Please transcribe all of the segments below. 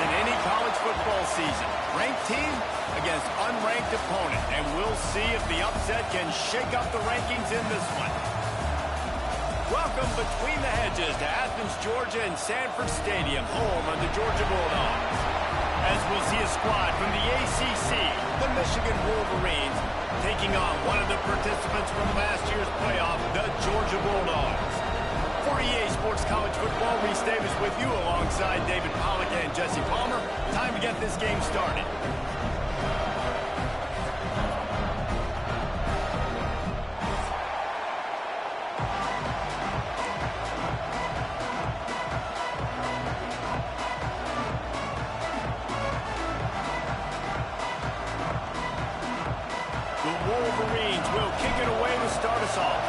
in any college football season. Ranked team against unranked opponent. And we'll see if the upset can shake up the rankings in this one. Welcome between the hedges to Athens, Georgia and Sanford Stadium, home of the Georgia Bulldogs. As we'll see a squad from the ACC, the Michigan Wolverines, taking on one of the participants from last year's playoff, the Georgia Bulldogs. For EA Sports College Football, Reese Davis with you alongside David Pollack and Jesse Palmer. Time to get this game started. Wolverines will kick it away to start us off.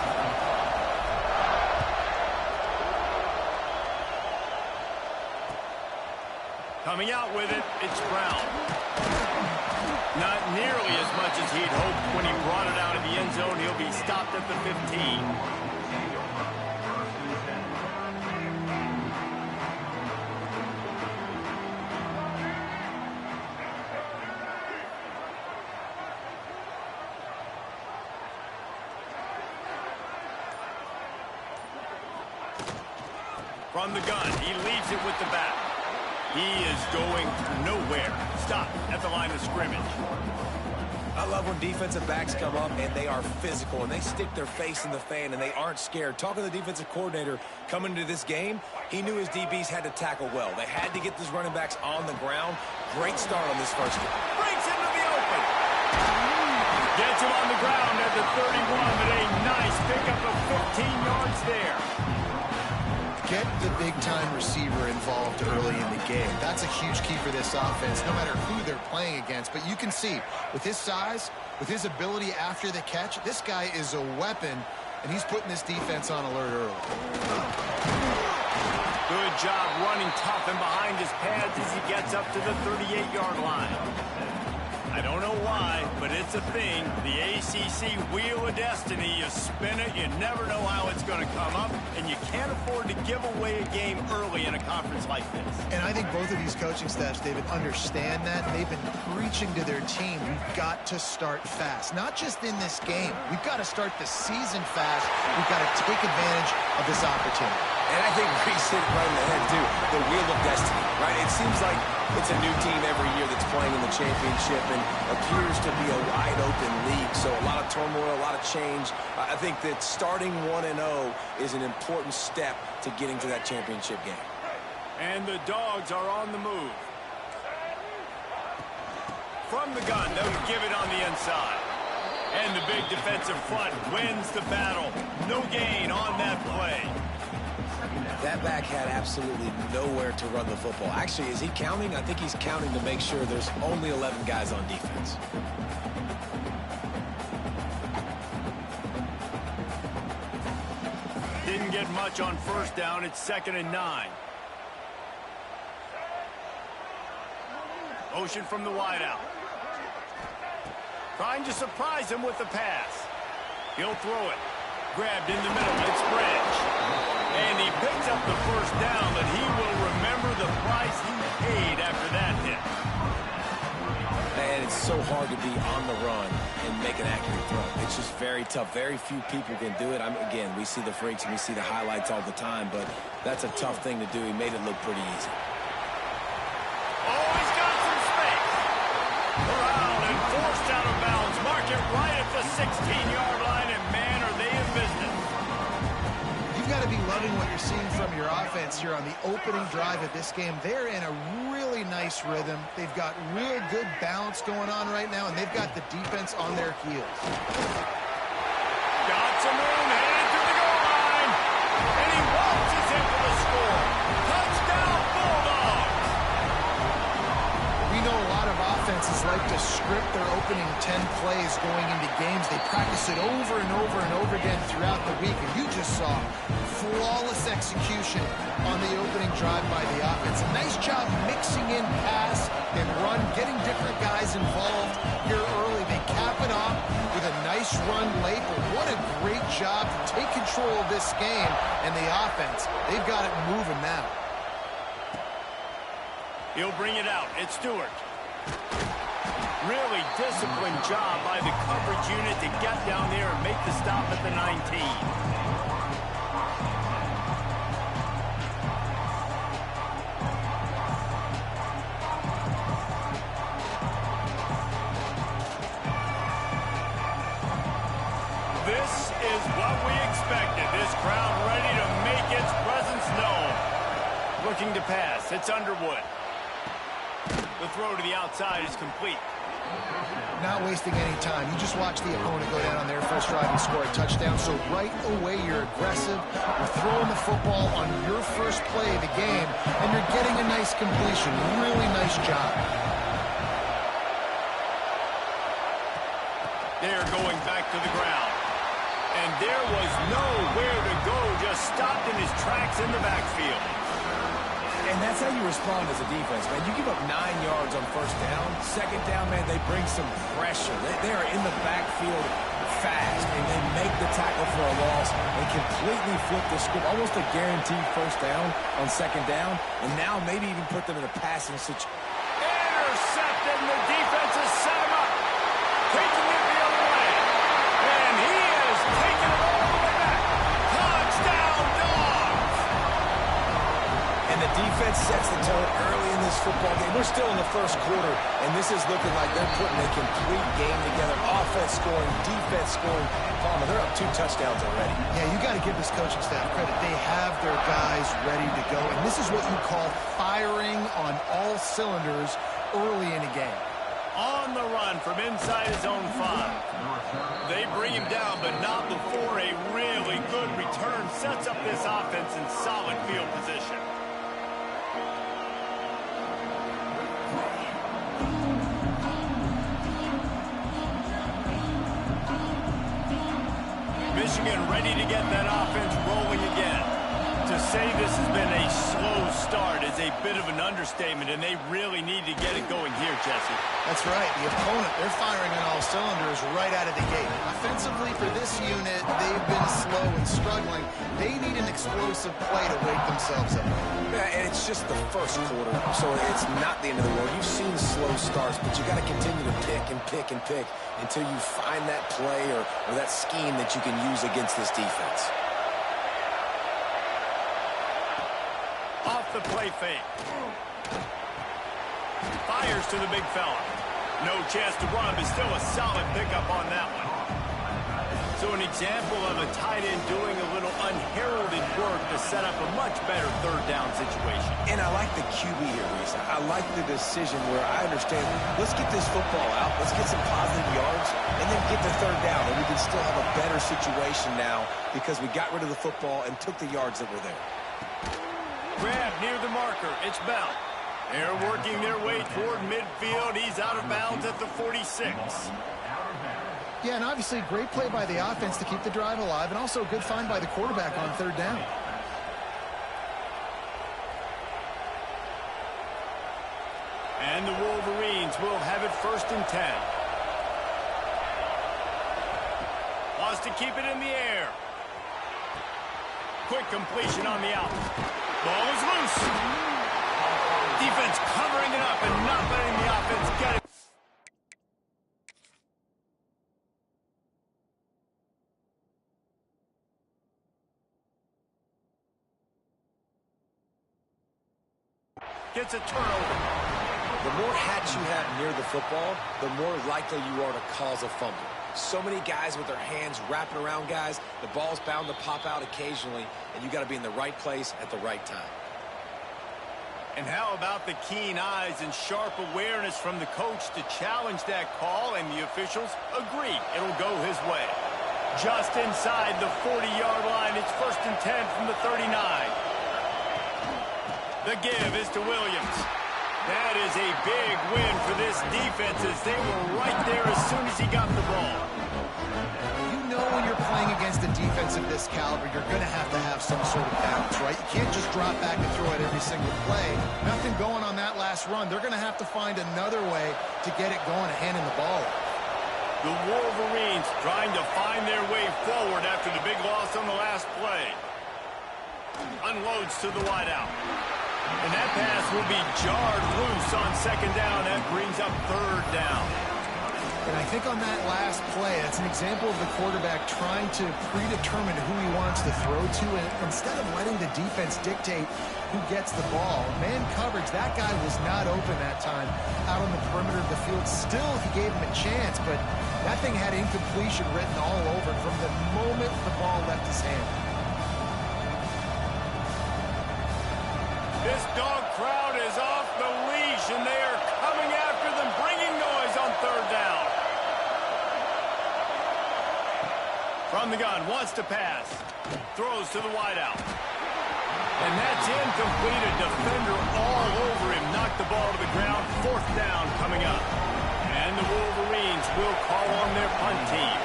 Coming out with it, it's Brown. Not nearly as much as he'd hoped when he brought it out of the end zone. He'll be stopped at the 15. From the gun, he leaves it with the back. He is going nowhere. Stop at the line of scrimmage. I love when defensive backs come up and they are physical and they stick their face in the fan and they aren't scared. Talking to the defensive coordinator coming into this game, he knew his DBs had to tackle well. They had to get these running backs on the ground. Great start on this first game. Breaks into the open. Gets him on the ground at the 31, but a nice pickup of 15 yards there. Get the big-time receiver involved early in the game. That's a huge key for this offense, no matter who they're playing against. But you can see, with his size, with his ability after the catch, this guy is a weapon, and he's putting this defense on alert early. Good job running tough and behind his pads as he gets up to the 38-yard line. I don't know why, but it's a thing. The ACC Wheel of Destiny, you spin it, you never know how it's going to come up, and you can't afford to give away a game early in a conference like this. And I think both of these coaching staffs, David, understand that. They've been preaching to their team, we've got to start fast. Not just in this game. We've got to start the season fast. We've got to take advantage of this opportunity. And I think Reese hit it right in the head, too. The Wheel of Destiny, right? It seems like it's a new team every year that's playing in the championship and appears to be a wide-open league. So a lot of turmoil, a lot of change. I think that starting 1-0 is an important step to getting to that championship game. And the Dogs are on the move. From the gun, they'll give it on the inside. And the big defensive front wins the battle. No gain on that play. That back had absolutely nowhere to run the football. Actually, is he counting? I think he's counting to make sure there's only 11 guys on defense. Didn't get much on first down. It's 2nd and 9. Motion from the wideout. Trying to surprise him with the pass. He'll throw it. Grabbed in the middle. It's Branch. And he picks up the first down, but he will remember the price he paid after that hit. And it's so hard to be on the run and make an accurate throw. It's just very tough. Very few people can do it. Again, we see the freaks and we see the highlights all the time, but that's a tough thing to do. He made it look pretty easy. Oh, he's got some space. Around and forced out of bounds. Mark it right at the 16-yard line, and man, are they in business. You've got to be loving what you're seeing from your offense here on the opening drive of this game. They're in a really nice rhythm. They've got real good balance going on right now, and they've got the defense on their heels. Got some room, headed to the goal line, and he waltzes in for the score. Touchdown, Bulldogs! We know a lot of offenses like to script their opening 10 plays going into games. They practice it over and over and over again throughout the week, and you just saw flawless execution on the opening drive by the offense. A nice job mixing in pass and run, getting different guys involved here early. They cap it off with a nice run late, but what a great job to take control of this game and the offense. They've got it moving now. He'll bring it out. It's Stewart. Really disciplined job by the coverage unit to get down there and make the stop at the 19. This is what we expected. This crowd ready to make its presence known. Looking to pass. It's Underwood. The throw to the outside is complete. Not wasting any time. You just watch the opponent go down on their first drive and score a touchdown. So right away, you're aggressive. You're throwing the football on your first play of the game, and you're getting a nice completion. Really nice job. They're going back to the ground. And there was nowhere to go, just stopped in his tracks in the backfield. And that's how you respond as a defense, man. You give up 9 yards on first down. Second down, man, they bring some pressure. They are in the backfield fast, and they make the tackle for a loss and completely flip the script. Almost a guaranteed first down on second down, and now maybe even put them in a passing situation. Intercepted, and the defense has set him up. Taking it the other way. And he is taking it all the way back. Touchdown, Dogs! And the defense sets the tone early in this football game. We're still in the first quarter, and this is looking like they're putting a complete game together. Offense scoring, defense scoring. Palmer, they're up 2 touchdowns already. Yeah, you got to give this coaching staff credit. They have their guys ready to go, and this is what you call firing on all cylinders early in a game. On the run from inside his own 5. They bring him down, but not before a really good return sets up this offense in solid field position. Michigan ready to get that offense rolling again. To say this has been a slow start is a bit of an understatement, and they really need to get it going here, Jesse. That's right. The opponent, they're firing on all cylinders right out of the gate. Offensively, for this unit, they've been slow and struggling. They need an explosive play to wake themselves up. Yeah, and it's just the first quarter, so it's not the end of the world. You've seen slow starts, but you got to continue to pick and pick and pick until you find that play or that scheme that you can use against this defense. Off the play fake. Fires to the big fella. No chance to run, but still a solid pickup on that one. So an example of a tight end doing a little unheralded work to set up a much better third down situation. And I like the QB here, Reese. I like the decision where I understand, let's get this football out, let's get some positive yards, and then get the third down, and we can still have a better situation now because we got rid of the football and took the yards that were there. Grab near the marker. It's Bell. They're working their way toward midfield. He's out of bounds at the 46. Yeah, and obviously great play by the offense to keep the drive alive, and also a good find by the quarterback on third down. And the Wolverines will have it 1st and 10. Wants to keep it in the air. Quick completion on the out. Ball is loose. Defense covering it up and not letting the offense get it. Gets a turnover. The more hats you have near the football, the more likely you are to cause a fumble. So many guys with their hands wrapping around guys, the ball's bound to pop out occasionally, and you got to be in the right place at the right time. And how about the keen eyes and sharp awareness from the coach to challenge that call, and the officials agree it'll go his way. Just inside the 40-yard line, it's 1st and 10 from the 39. The give is to Williams. That is a big win for this defense as they were right there as soon as he got the ball. You know when you're playing against a defense of this caliber, you're going to have some sort of balance, right? You can't just drop back and throw it every single play. Nothing going on that last run. They're going to have to find another way to get it going and handing the ball off. The Wolverines trying to find their way forward after the big loss on the last play. Unloads to the wideout. And that pass will be jarred loose on second down. That brings up third down. And I think on that last play, it's an example of the quarterback trying to predetermine who he wants to throw to, and instead of letting the defense dictate who gets the ball. Man coverage, that guy was not open that time out on the perimeter of the field. Still, he gave him a chance, but that thing had incompletion written all over it from the moment the ball left his hand. This dog crowd is off the leash, and they are coming after them, bringing noise on third down. From the gun, wants to pass. Throws to the wideout. And that's incomplete. A defender all over him. Knocked the ball to the ground. Fourth down coming up. And the Wolverines will call on their punt team.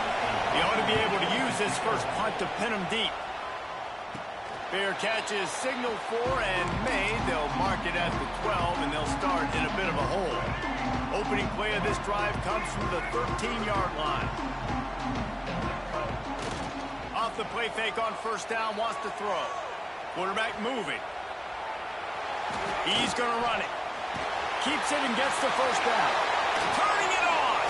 He ought to be able to use this first punt to pin him deep. Fair catch is signaled for and made. They'll mark it at the 12, and they'll start in a bit of a hole. Opening play of this drive comes from the 13-yard line. Off the play fake on first down, wants to throw. Quarterback moving. He's going to run it. Keeps it and gets the first down. Turning it on.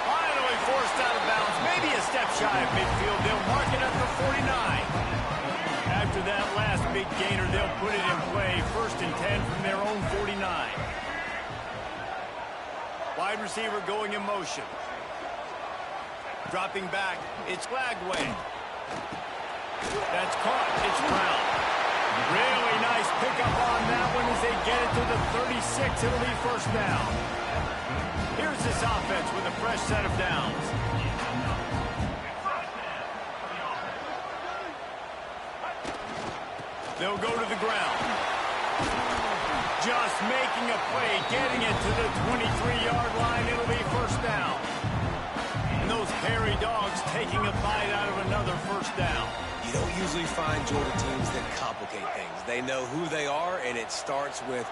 Finally forced out of bounds. Maybe a step shy of midfield. They'll mark it at the 49. After that last big gainer, they'll put it in play. First and 10 from their own 49. Wide receiver going in motion. Dropping back. It's Lagway. That's caught. It's Brown. Really nice pickup on that one as they get it to the 36. It'll be first down. Here's this offense with a fresh set of downs. They'll go to the ground. Just making a play, getting it to the 23-yard line. It'll be first down. And those hairy dogs taking a bite out of another first down. You don't usually find Georgia teams that complicate things. They know who they are, and it starts with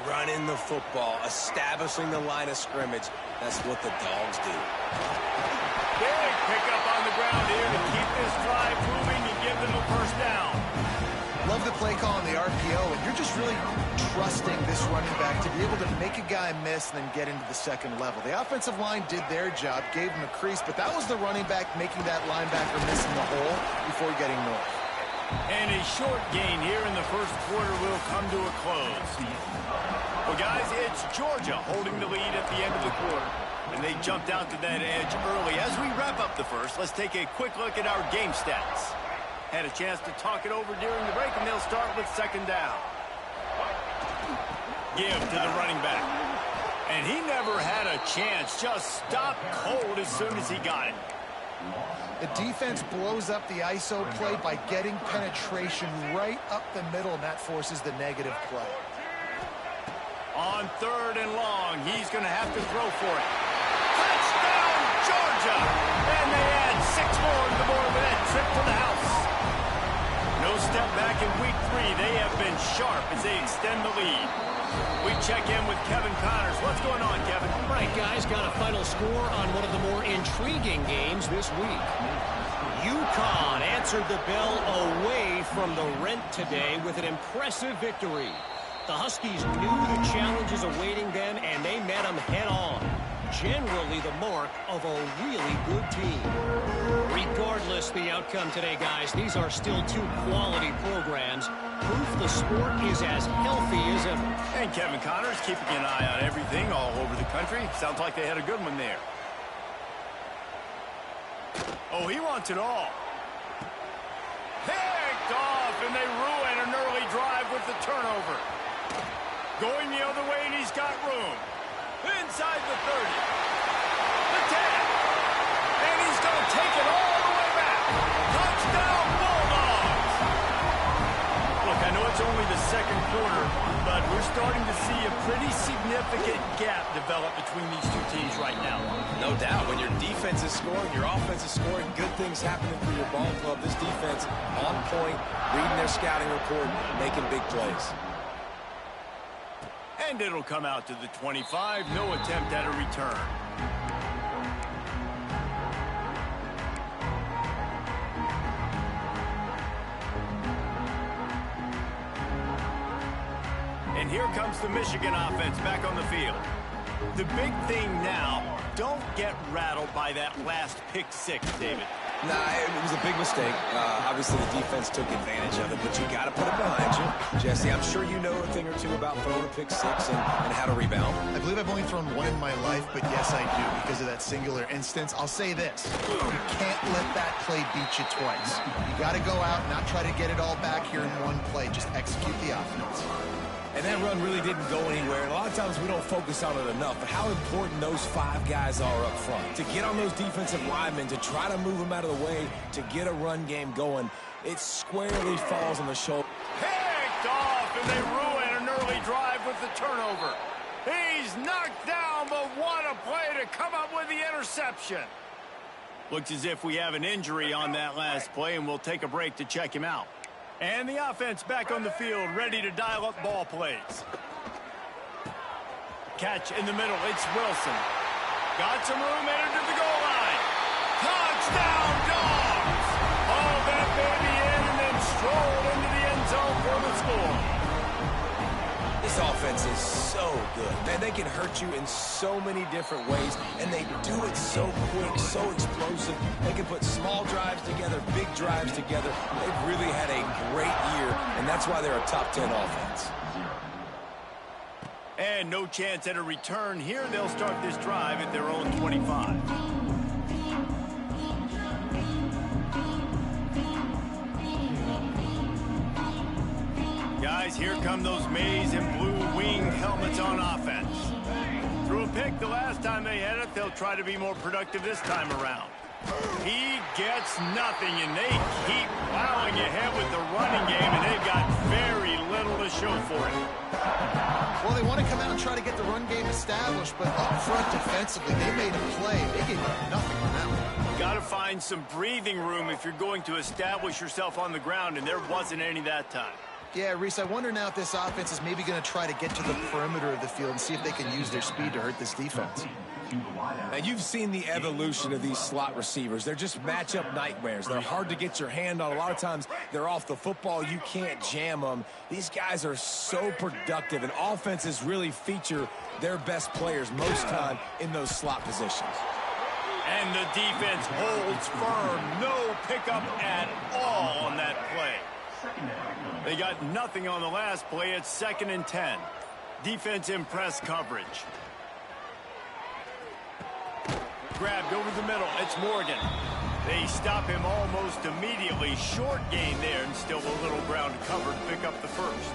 running the football, establishing the line of scrimmage. That's what the Dogs do. Big pickup on the ground here to keep this drive moving and give them a first down. Love the play call on the RPO, and you're just really trusting this running back to be able to make a guy miss and then get into the second level. The offensive line did their job, gave him a crease, but that was the running back making that linebacker miss in the hole before getting north. And a short gain here in the first quarter will come to a close. Well, guys, it's Georgia holding the lead at the end of the quarter. And they jumped out to that edge early. As we wrap up the first, let's take a quick look at our game stats. Had a chance to talk it over during the break, and they'll start with second down. Give to the running back. And he never had a chance. Just stopped cold as soon as he got it. The defense blows up the ISO play by getting penetration right up the middle, and that forces the negative play. On third and long, he's going to have to throw for it. Touchdown, Georgia! And they add 6 more to the board with that trip to the house. No step back in week 3. They have been sharp as they extend the lead. We check in with Kevin Connors. What's going on, Kevin? Right, guys, got a final score on one of the more intriguing games this week. UConn answered the bell away from the Rent today with an impressive victory. The Huskies knew the challenges awaiting them, and they met them head-on. Generally the mark of a really good team. Regardless the outcome today, guys, these are still 2 quality programs. Proof the sport is as healthy as ever. And Kevin Connors keeping an eye on everything all over the country. Sounds like they had a good one there. Oh, he wants it all. Picked off, and they ruin an early drive with the turnover. Going the other way, and he's got room. Inside the 30. The 10. And he's going to take it all the way back. Touchdown, Bulldogs. Look, I know it's only the second quarter, but we're starting to see a pretty significant gap develop between these two teams right now. No doubt. When your defense is scoring, your offense is scoring, good things happening for your ball club. This defense on point, reading their scouting report, making big plays. And it'll come out to the 25. No attempt at a return. And here comes the Michigan offense back on the field. The big thing now, don't get rattled by that last pick six, David. Nah, it was a big mistake. Obviously, the defense took advantage of it, but you got to put it behind you. Jesse, I'm sure you know a thing or two about throwing a pick six and how to rebound. I believe I've only thrown one in my life, but yes, I do because of that singular instance. I'll say this. You can't let that play beat you twice. You got to go out and not try to get it all back here in one play. Just execute the offense. And that run really didn't go anywhere. And a lot of times we don't focus on it enough. But how important those 5 guys are up front. To get on those defensive linemen, to try to move them out of the way, to get a run game going, it squarely falls on the shoulder. Picked off, and they ruin an early drive with the turnover. He's knocked down, but what a play to come up with the interception. Looks as if we have an injury on that last play, and we'll take a break to check him out. And the offense back on the field, ready to dial up ball plays. Catch in the middle, it's Wilson. Got some room, headed to the goal line. Touchdown, Dogs! Hauled that baby in and then strolled into the end zone for the score. This offense is so good. Man, they can hurt you in so many different ways, and they do it so quick, so explosive. They can put small drives together, big drives together. They've really had a great year, and that's why they're a top 10 offense. And no chance at a return here. They'll start this drive at their own 25. Guys, here come those maize and blue wing helmets on offense. Threw a pick the last time they had it. They'll try to be more productive this time around. He gets nothing, and they keep plowing ahead with the running game, and they've got very little to show for it. Well, they want to come out and try to get the run game established, but up front defensively, they made a play. They gave nothing on that one. Got to find some breathing room if you're going to establish yourself on the ground, and there wasn't any that time. Yeah, Reese, I wonder now if this offense is maybe going to try to get to the perimeter of the field and see if they can use their speed to hurt this defense. And you've seen the evolution of these slot receivers. They're just matchup nightmares. They're hard to get your hand on. A lot of times they're off the football. You can't jam them. These guys are so productive, and offenses really feature their best players most time in those slot positions. And the defense holds firm. No pickup at all on that play. They got nothing on the last play. It's 2nd and 10. Defense in press coverage. Grabbed over the middle. It's Morgan. They stop him almost immediately. Short gain there, and still a little ground covered. Pick up the first.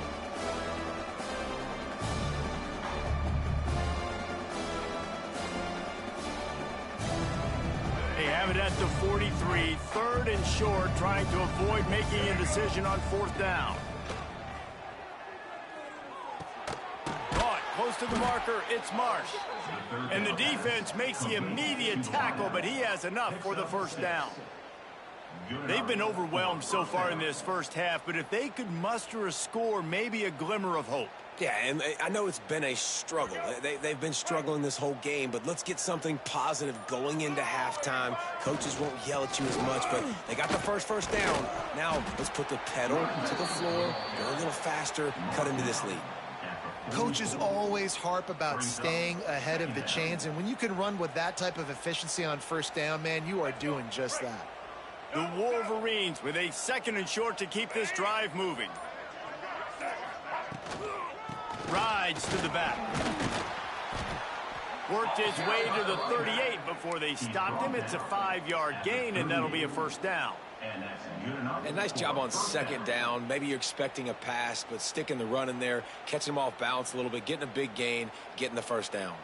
They have it at the 43, 3rd and short, trying to avoid making a decision on 4th down. Caught close to the marker, it's Marsh. And the defense makes the immediate tackle, but he has enough for the 1st down. They've been overwhelmed so far in this first half, but if they could muster a score, maybe a glimmer of hope. Yeah, and I know it's been a struggle. They've been struggling this whole game, but let's get something positive going into halftime. Coaches won't yell at you as much, but they got the first down. Now, let's put the pedal to the floor, go a little faster, cut into this lead. Coaches always harp about staying ahead of the chains, and when you can run with that type of efficiency on 1st down, man, you are doing just that. The Wolverines with a 2nd and short to keep this drive moving. Rides to the back. Worked his way to the 38 before they stopped him. It's a 5-yard gain, and that'll be a 1st down. And nice job on 2nd down. Maybe you're expecting a pass, but sticking the run in there, catching them off balance a little bit, getting a big gain, getting the 1st down.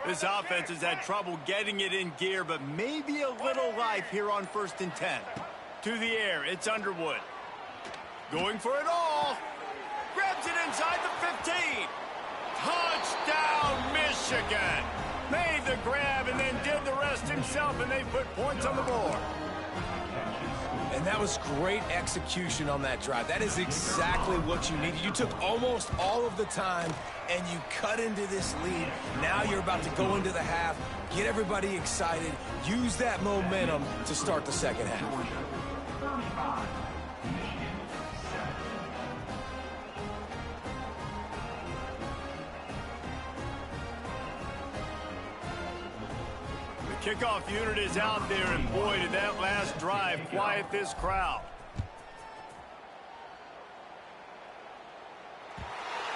This offense has had trouble getting it in gear, but maybe a little life here on 1st and 10. To the air, it's Underwood. Going for it all. Grabs it inside the 15. Touchdown, Michigan. Made the grab and then did the rest himself, and they put points on the board. And that was great execution on that drive. That is exactly what you needed. You took almost all of the time, and you cut into this lead. Now you're about to go into the half, get everybody excited, use that momentum to start the 2nd half. Kickoff unit is out there, and boy, did that last drive quiet this crowd.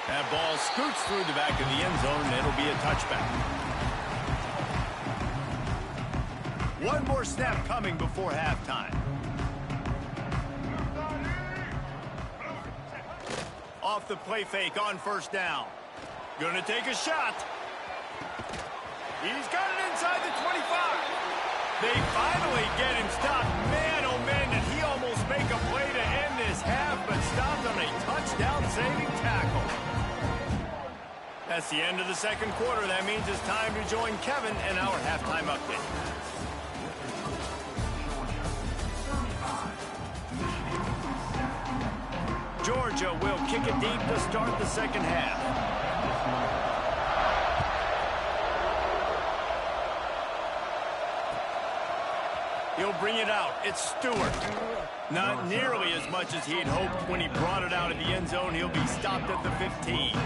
That ball scoots through the back of the end zone, and it'll be a touchback. One more snap coming before halftime. Off the play fake on first down. Gonna take a shot. He's got it inside the 25. They finally get him stopped. Man, oh man, did he almost make a play to end this half, but stopped on a touchdown-saving tackle. That's the end of the second quarter. That means it's time to join Kevin in our halftime update. Georgia will kick it deep to start the second half. He'll bring it out. It's Stewart. Not nearly as much as he'd hoped when he brought it out of the end zone. He'll be stopped at the 15.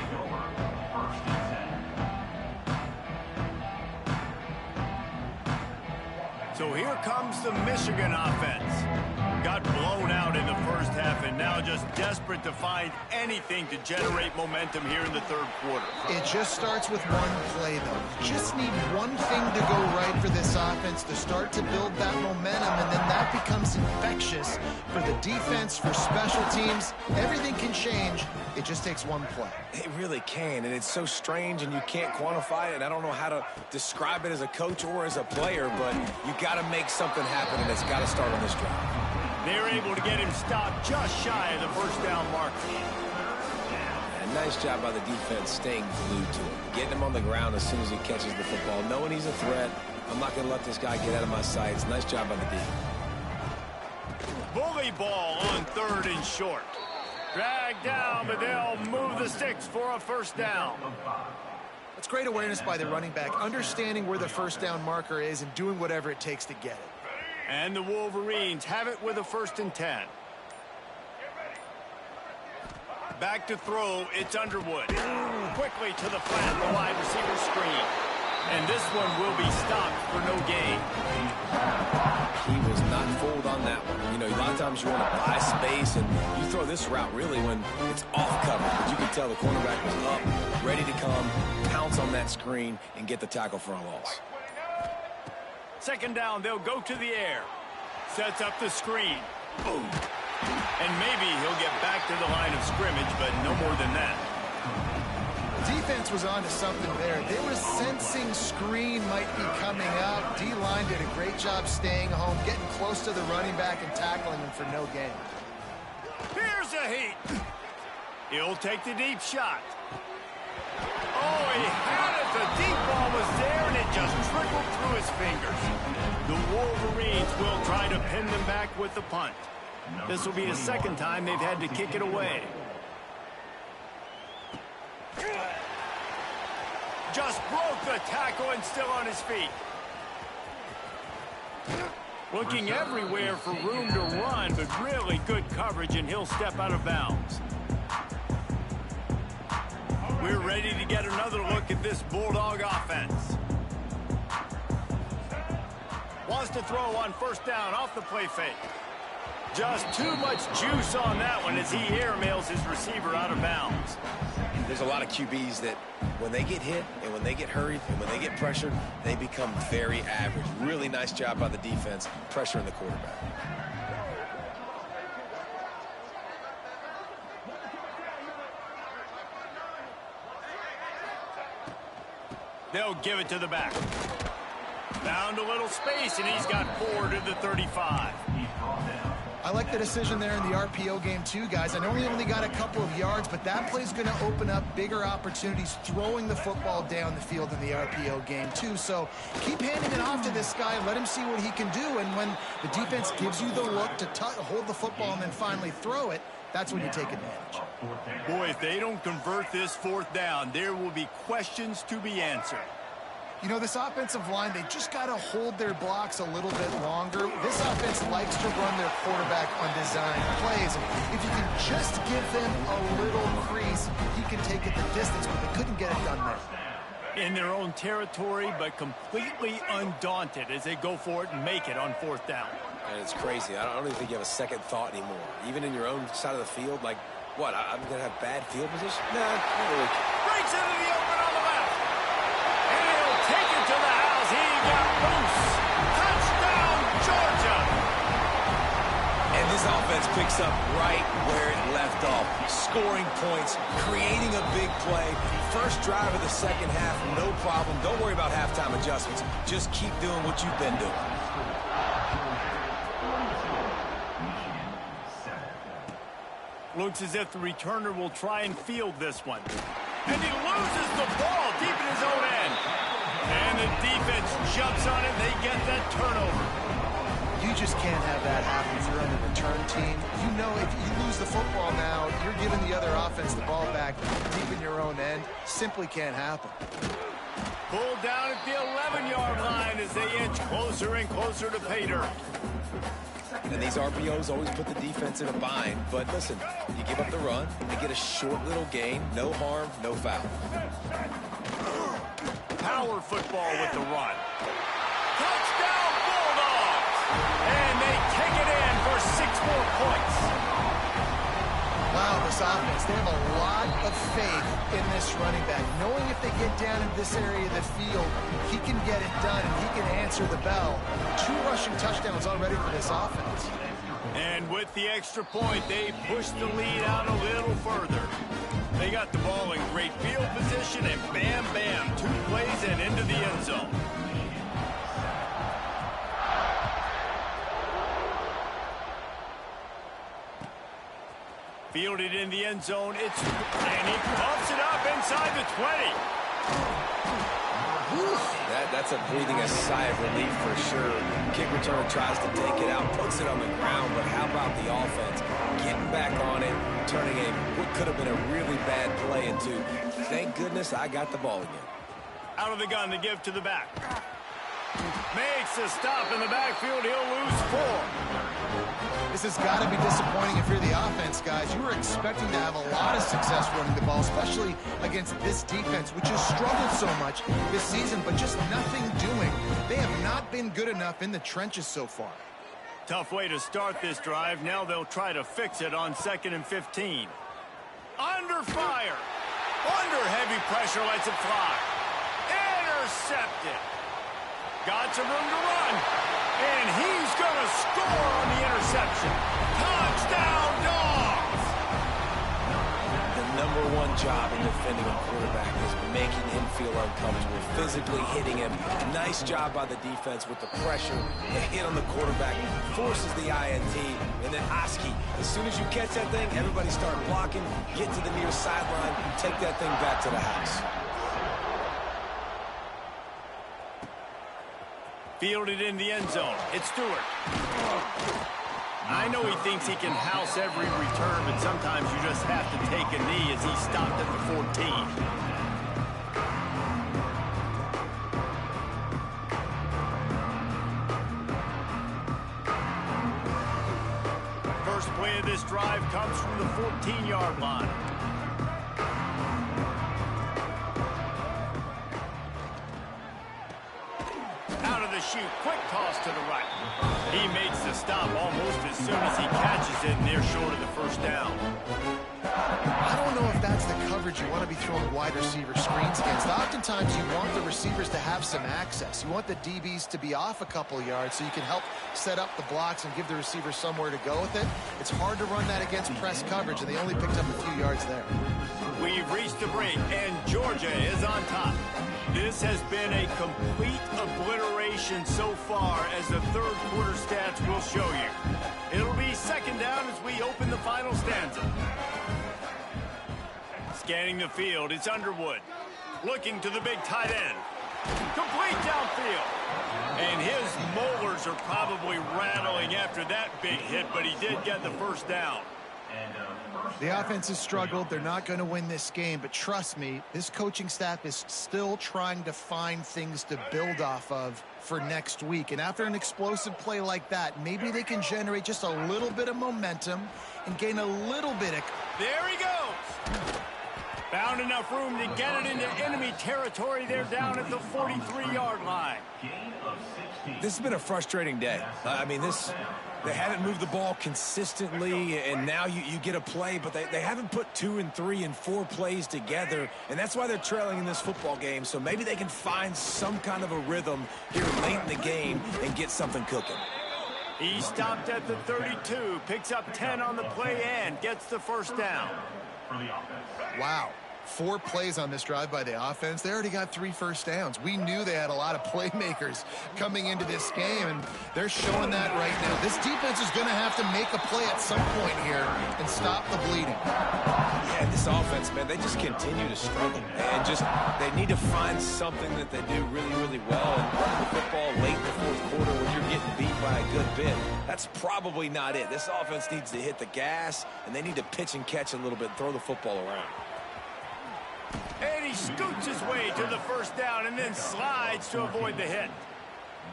So here comes the Michigan offense. Got blown out in the first half and now just desperate to find anything to generate momentum here in the third quarter. It just starts with one play, though. You just need one thing to go right for this offense to start to build that momentum, and then that becomes infectious for the defense, for special teams. Everything can change. It just takes one play. It really can, and it's so strange, and you can't quantify it, and I don't know how to describe it as a coach or as a player, but you got to make something happen, and it's got to start on this drive. They're able to get him stopped just shy of the first down marker. And nice job by the defense staying glued to him, getting him on the ground as soon as he catches the football, knowing he's a threat. I'm not going to let this guy get out of my sights. Nice job by the D. Bully ball on third and short. Dragged down, but they'll move the sticks for a first down. It's great awareness by the running back, understanding where the first down marker is and doing whatever it takes to get it. And the Wolverines have it with a 1st and 10. Back to throw, it's Underwood. Quickly to the flat, the wide receiver screen. And this one will be stopped for no gain. He was not fooled on that one. You know, a lot of times you want to buy space, and you throw this route really when it's off cover. But you can tell the cornerback was up, ready to come, pounce on that screen, and get the tackle for a loss. Second down, they'll go to the air. Sets up the screen. Boom. And maybe he'll get back to the line of scrimmage, but no more than that. Defense was on to something there. They were sensing screen might be coming up. D-line did a great job staying home, getting close to the running back and tackling him for no gain. Here's a heat. He'll take the deep shot. Oh, he had it. The deep ball was there, and it just trickled through his fingers. The Wolverines will try to pin them back with the punt. This will be the second time they've had to kick it away. Just broke the tackle and still on his feet. Looking everywhere for room to run, but really good coverage, and he'll step out of bounds. We're ready to get another look at this Bulldog offense. Wants to throw on first down off the play fake. Just too much juice on that one as he airmails his receiver out of bounds. There's a lot of QBs that when they get hit and when they get hurried and when they get pressured, they become very average. Really nice job by the defense pressuring the quarterback. They'll give it to the back. Found a little space, and he's got 4 to the 35. I like the decision there in the RPO game too, guys. I know he only got a couple of yards, but that play's going to open up bigger opportunities throwing the football down the field in the RPO game too. So keep handing it off to this guy. Let him see what he can do. And when the defense gives you the look to hold the football and then finally throw it, that's when you take advantage. Boy, if they don't convert this 4th down, there will be questions to be answered. You know, this offensive line, they just got to hold their blocks a little bit longer. This offense likes to run their quarterback on design plays. And if you can just give them a little crease, he can take it the distance, but they couldn't get it done there. In their own territory, but completely undaunted as they go for it and make it on fourth down. And it's crazy. I don't even think you have a second thought anymore. Even in your own side of the field, like, what, I'm going to have bad field position? Nah, not really. Breaks into the open on the left. And he'll take it to the house. He got loose. Touchdown, Georgia. And this offense picks up right where it left off. Scoring points, creating a big play. First drive of the second half, no problem. Don't worry about halftime adjustments. Just keep doing what you've been doing. Looks as if the returner will try and field this one. And he loses the ball deep in his own end. And the defense jumps on it. They get that turnover. You just can't have that happen if you're on the return team. You know if you lose the football now, you're giving the other offense the ball back deep in your own end. Simply can't happen. Pulled down at the 11-yard line as they inch closer and closer to pay dirt. And these RPOs always put the defense in a bind. But listen, you give up the run, they get a short little gain, no harm, no foul. Power football with the run. Touchdown, Bulldogs! And they take it in for 6 more points. Wow, this offense, they have a lot of faith in this running back. Knowing if they get down in this area of the field, he can get it done and he can answer the bell. 2 rushing touchdowns already for this offense. And with the extra point, they push the lead out a little further. They got the ball in great field position, and bam, bam, 2 plays and into the end zone. Fielded in the end zone, and he pops it up inside the 20. That's a breathing a sigh of relief for sure. Kick returner tries to take it out, puts it on the ground, but how about the offense getting back on it, turning what could have been a really bad play into, thank goodness I got the ball again. Out of the gun to give to the back. Makes a stop in the backfield. He'll lose 4. This has got to be disappointing if you're the offense, guys. You were expecting to have a lot of success running the ball, especially against this defense, which has struggled so much this season, but just nothing doing. They have not been good enough in the trenches so far. Tough way to start this drive. Now they'll try to fix it on 2nd and 15. Under fire. Under heavy pressure, lets it fly. Intercepted. Got some room to run. And he's going to score on the interception. Touchdown, Dogs! The #1 job in defending a quarterback is making him feel uncomfortable, physically hitting him. Nice job by the defense with the pressure. The hit on the quarterback forces the INT. And then Oski, as soon as you catch that thing, everybody start blocking, get to the near sideline, take that thing back to the house. Fielded in the end zone. It's Stewart. I know he thinks he can house every return, but sometimes you just have to take a knee as he stopped at the 14. First play of this drive comes from the 14-yard line. Shoot, quick toss to the right. He makes the stop almost as soon as he catches it, and they're short of the first down. I don't know if that's the coverage you want to be throwing wide receiver screens against. Oftentimes, you want the receivers to have some access. You want the DBs to be off a couple yards so you can help set up the blocks and give the receiver somewhere to go with it. It's hard to run that against press coverage, and they only picked up a few yards there. We've reached the break, and Georgia is on top. This has been a complete obliteration so far, as the third quarter stats will show you. It'll be 2nd down as we open the final stanza. Scanning the field, it's Underwood. Looking to the big tight end. Complete downfield. And his molars are probably rattling after that big hit, but he did get the first down. The offense has struggled. They're not going to win this game, but trust me, this coaching staff is still trying to find things to build off of for next week. And after an explosive play like that, maybe they can generate just a little bit of momentum and gain a little bit of... There he goes. Found enough room to get it into enemy territory. They're down at the 43-yard line. This has been a frustrating day. I mean, they haven't moved the ball consistently, and now you get a play, but they haven't put 2 and 3 and 4 plays together, and that's why they're trailing in this football game. So maybe they can find some kind of a rhythm here late in the game and get something cooking. He stopped at the 32, picks up 10 on the play and gets the first down. Wow. 4 plays on this drive by the offense. They already got 3 first downs. We knew they had a lot of playmakers coming into this game, and they're showing that right now. This defense is going to have to make a play at some point here and stop the bleeding. Yeah, this offense, man, they just continue to struggle. And they need to find something that they do really, really well. And running the football late in the fourth quarter when you're getting beat by a good bit, that's probably not it. This offense needs to hit the gas, and they need to pitch and catch a little bit and throw the football around. And he scoots his way to the first down and then slides to avoid the hit.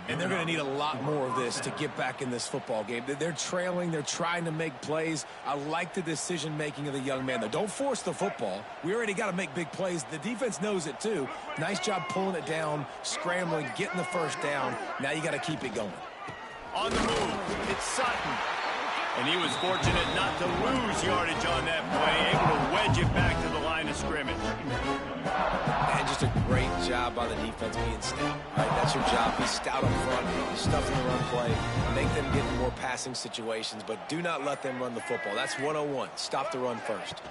And they're going to need a lot more of this to get back in this football game. They're trailing. They're trying to make plays. I like the decision-making of the young man, though. Don't force the football. We already got to make big plays. The defense knows it, too. Nice job pulling it down, scrambling, getting the first down. Now you got to keep it going. On the move, it's Sutton. And he was fortunate not to lose yardage on that play, able to wedge it back to the line of scrimmage. And just a great job by the defense being stout. All right, that's your job. Be stout up front, stuff in the run play, make them get in more passing situations, but do not let them run the football. That's 101. Stop the run first.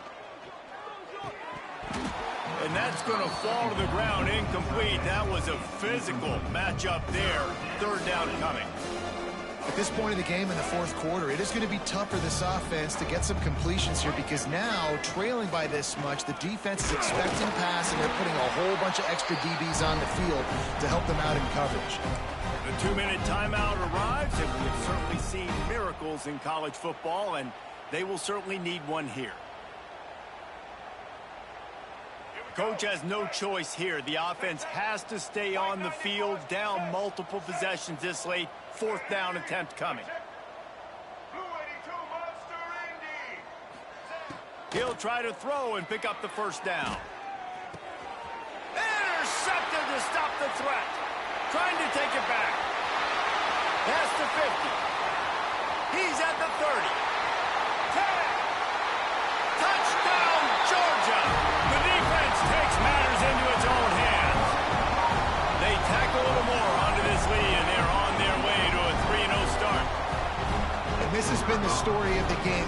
And that's going to fall to the ground incomplete. That was a physical matchup there. Third down coming. At this point in the game in the fourth quarter, it is going to be tough for this offense to get some completions here because now, trailing by this much, the defense is expecting pass and they're putting a whole bunch of extra DBs on the field to help them out in coverage. The 2-minute timeout arrives, and we've certainly seen miracles in college football, and they will certainly need one here. Coach has no choice here. The offense has to stay on the field, down multiple possessions this late. Fourth down attempt coming. He'll try to throw and pick up the first down. Intercepted to stop the threat. Trying to take it back. Past the 50. He's at the 30. 10. Touchdown, Georgia. The defense takes matters into its own hands. They tack a little more onto this lead, and they're on their way to a 3-0 start. And this has been the story of the game.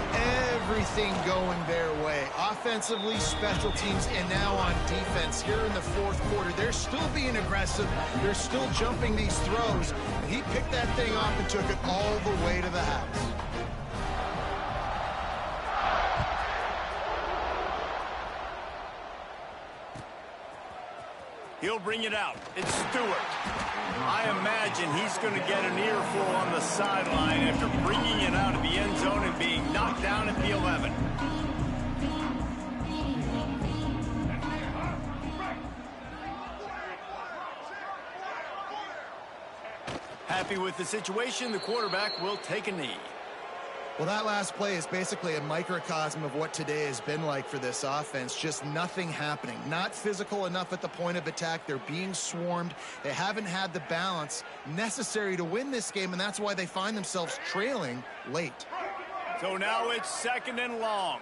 Everything going their way. Offensively, special teams, and now on defense. Here in the fourth quarter, they're still being aggressive. They're still jumping these throws. And he picked that thing off and took it all the way to the house. He'll bring it out. It's Stewart. I imagine he's going to get an earful on the sideline after bringing it out of the end zone and being knocked down at the 11. Happy with the situation, the quarterback will take a knee. Well, that last play is basically a microcosm of what today has been like for this offense. Just nothing happening. Not physical enough at the point of attack. They're being swarmed. They haven't had the balance necessary to win this game, and that's why they find themselves trailing late. So now it's second and long.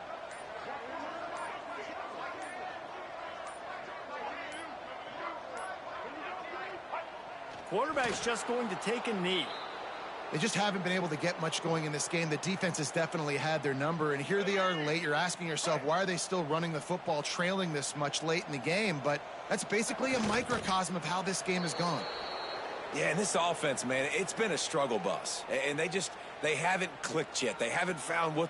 Quarterback's just going to take a knee. They just haven't been able to get much going in this game. The defense has definitely had their number, and here they are late. You're asking yourself, why are they still running the football, trailing this much late in the game? But that's basically a microcosm of how this game has gone. Yeah, and this offense, man, it's been a struggle bus. And they haven't clicked yet. They haven't found what